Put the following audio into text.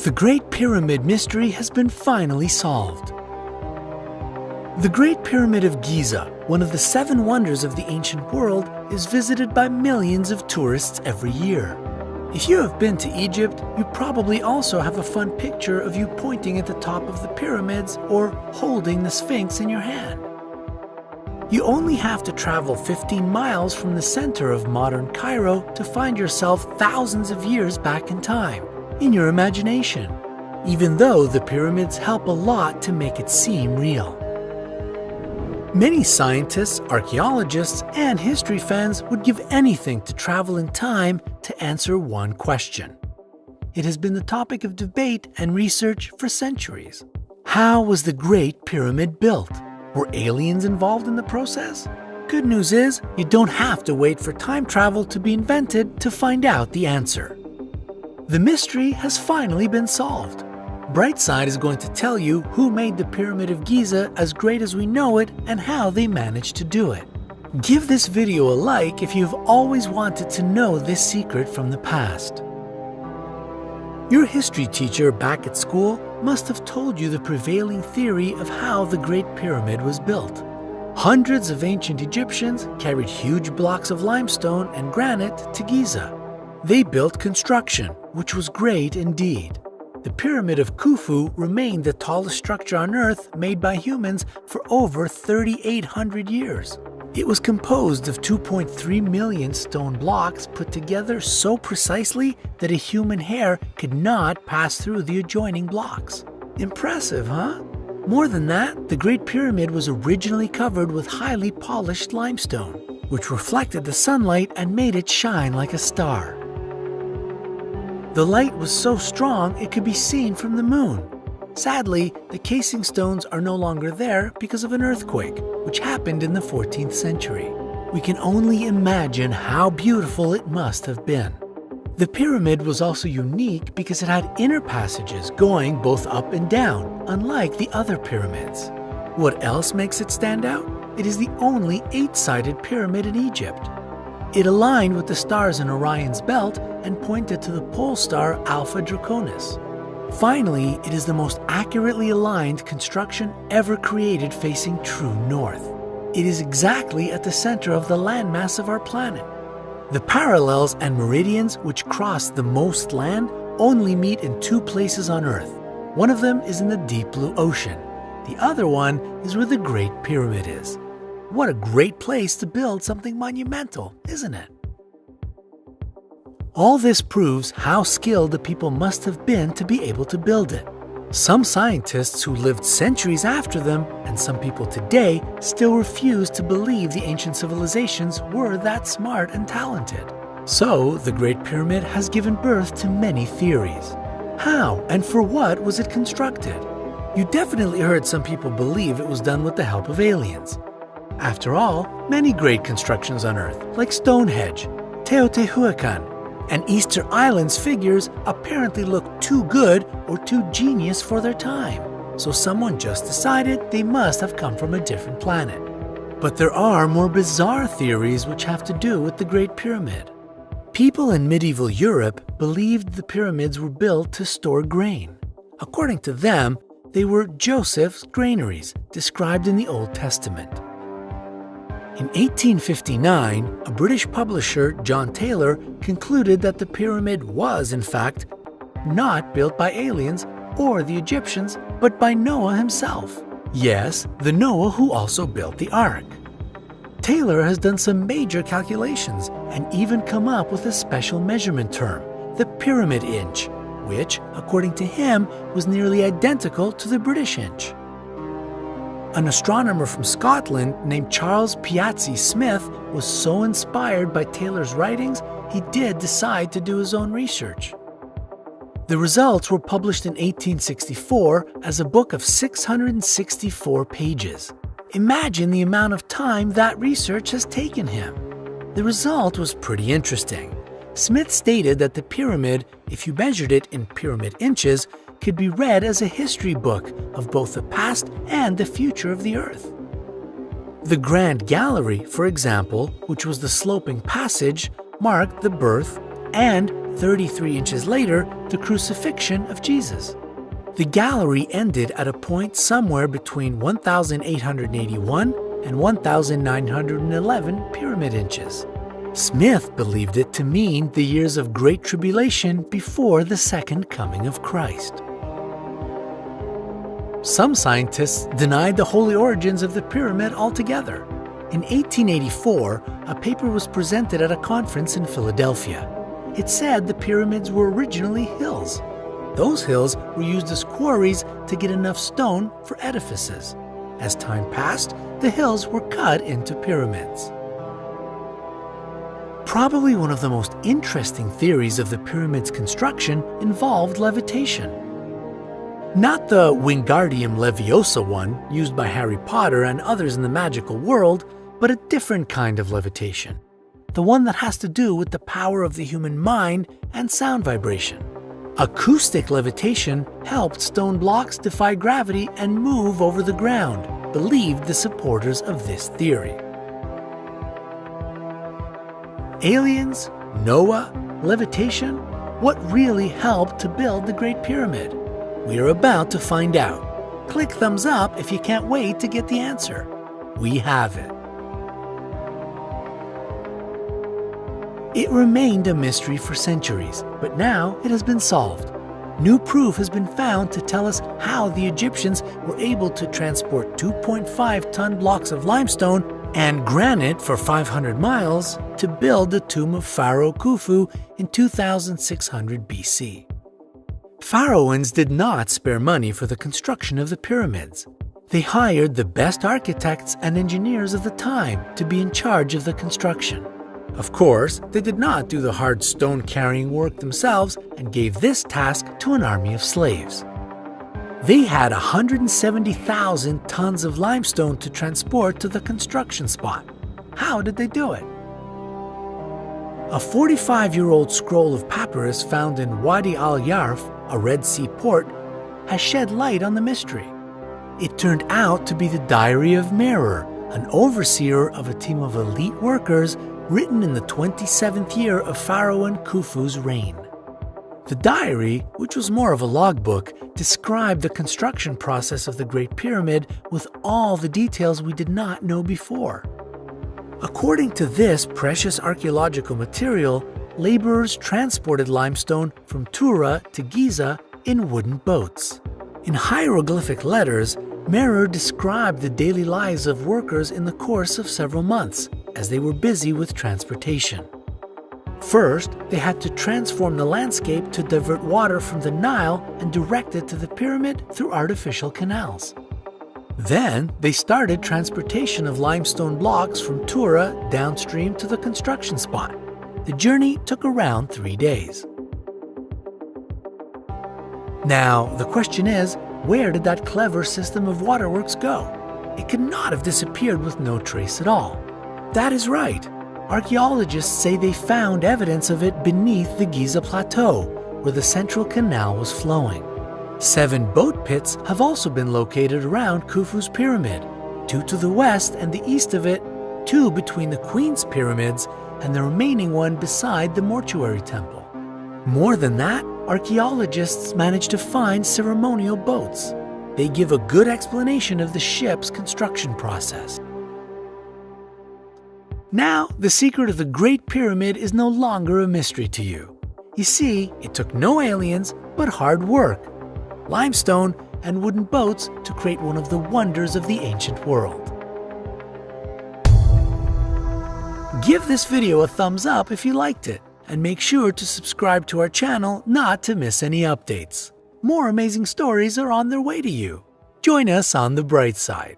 The Great Pyramid mystery has been finally solved. The Great Pyramid of Giza, one of the 7 wonders of the ancient world, is visited by millions of tourists every year. If you have been to Egypt, you probably also have a fun picture of you pointing at the top of the pyramids or holding the Sphinx in your hand. You only have to travel 15 miles from the center of modern Cairo to find yourself thousands of years back in time, in your imagination, even though the pyramids help a lot to make it seem real. Many scientists, archaeologists, and history fans would give anything to travel in time to answer one question. It has been the topic of debate and research for centuries. How was the Great Pyramid built? Were aliens involved in the process? Good news is, you don't have to wait for time travel to be invented to find out the answer. The mystery has finally been solved. Brightside is going to tell you who made the Pyramid of Giza as great as we know it and how they managed to do it. Give this video a like if you've always wanted to know this secret from the past. Your history teacher back at school must have told you the prevailing theory of how the Great Pyramid was built. Hundreds of ancient Egyptians carried huge blocks of limestone and granite to Giza. They built construction, which was great indeed. The Pyramid of Khufu remained the tallest structure on Earth made by humans for over 3,800 years. It was composed of 2.3 million stone blocks put together so precisely that a human hair could not pass through the adjoining blocks. Impressive, huh? More than that, the Great Pyramid was originally covered with highly polished limestone, which reflected the sunlight and made it shine like a star. The light was so strong it could be seen from the moon. Sadly, the casing stones are no longer there because of an earthquake, which happened in the 14th century. We can only imagine how beautiful it must have been. The pyramid was also unique because it had inner passages going both up and down, unlike the other pyramids. What else makes it stand out? It is the only 8-sided pyramid in Egypt. It aligned with the stars in Orion's belt and pointed to the pole star Alpha Draconis. Finally, it is the most accurately aligned construction ever created facing true north. It is exactly at the center of the landmass of our planet. The parallels and meridians which cross the most land only meet in 2 places on Earth. One of them is in the deep blue ocean. The other one is where the Great Pyramid is. What a great place to build something monumental, isn't it? All this proves how skilled the people must have been to be able to build it. Some scientists who lived centuries after them, and some people today, still refuse to believe the ancient civilizations were that smart and talented. So, the Great Pyramid has given birth to many theories. How and for what was it constructed? You definitely heard some people believe it was done with the help of aliens. After all, many great constructions on Earth, like Stonehenge, Teotihuacan, and Easter Island's figures apparently look too good or too genius for their time, so someone just decided they must have come from a different planet. But there are more bizarre theories which have to do with the Great Pyramid. People in medieval Europe believed the pyramids were built to store grain. According to them, they were Joseph's granaries, described in the Old Testament. In 1859, a British publisher, John Taylor, concluded that the pyramid was, in fact, not built by aliens or the Egyptians, but by Noah himself. Yes, the Noah who also built the Ark. Taylor has done some major calculations and even come up with a special measurement term, the pyramid inch, which, according to him, was nearly identical to the British inch. An astronomer from Scotland named Charles Piazzi Smith was so inspired by Taylor's writings, he did decide to do his own research. The results were published in 1864 as a book of 664 pages. Imagine the amount of time that research has taken him. The result was pretty interesting. Smith stated that the pyramid, if you measured it in pyramid inches, could be read as a history book of both the past and the future of the Earth. The Grand Gallery, for example, which was the sloping passage, marked the birth and 33 inches later, the crucifixion of Jesus. The gallery ended at a point somewhere between 1,881 and 1,911 pyramid inches. Smith believed it to mean the years of Great Tribulation before the second coming of Christ. Some scientists denied the holy origins of the pyramid altogether. In 1884, a paper was presented at a conference in Philadelphia. It said the pyramids were originally hills. Those hills were used as quarries to get enough stone for edifices. As time passed, the hills were cut into pyramids. Probably one of the most interesting theories of the pyramid's construction involved levitation. Not the Wingardium Leviosa one used by Harry Potter and others in the magical world, but a different kind of levitation. The one that has to do with the power of the human mind and sound vibration. Acoustic levitation helped stone blocks defy gravity and move over the ground, believed the supporters of this theory. Aliens? Noah? Levitation? What really helped to build the Great Pyramid? We are about to find out. Click thumbs up if you can't wait to get the answer. We have it. It remained a mystery for centuries, but now it has been solved. New proof has been found to tell us how the Egyptians were able to transport 2.5-ton blocks of limestone and granite for 500 miles to build the tomb of Pharaoh Khufu in 2600 BC. Pharaohs did not spare money for the construction of the pyramids. They hired the best architects and engineers of the time to be in charge of the construction. Of course, they did not do the hard stone-carrying work themselves and gave this task to an army of slaves. They had 170,000 tons of limestone to transport to the construction spot. How did they do it? A 45-year-old scroll of papyrus found in Wadi al-Yarf, a Red Sea port, has shed light on the mystery. It turned out to be the Diary of Merer, an overseer of a team of elite workers written in the 27th year of Pharaoh Khufu's reign. The diary, which was more of a logbook, described the construction process of the Great Pyramid with all the details we did not know before. According to this precious archaeological material, laborers transported limestone from Tura to Giza in wooden boats. In hieroglyphic letters, Merer described the daily lives of workers in the course of several months, as they were busy with transportation. First, they had to transform the landscape to divert water from the Nile and direct it to the pyramid through artificial canals. Then, they started transportation of limestone blocks from Tura downstream to the construction spot. The journey took around 3 days. Now, the question is, where did that clever system of waterworks go? It could not have disappeared with no trace at all. That is right. Archaeologists say they found evidence of it beneath the Giza Plateau, where the central canal was flowing. 7 boat pits have also been located around Khufu's pyramid, 2 to the west and the east of it, 2 between the Queen's pyramids, and the remaining one beside the mortuary temple. More than that, archaeologists managed to find ceremonial boats. They give a good explanation of the ship's construction process. Now, the secret of the Great Pyramid is no longer a mystery to you. You see, it took no aliens, but hard work, limestone, and wooden boats to create one of the wonders of the ancient world. Give this video a thumbs up if you liked it, and make sure to subscribe to our channel not to miss any updates. More amazing stories are on their way to you. Join us on the bright side.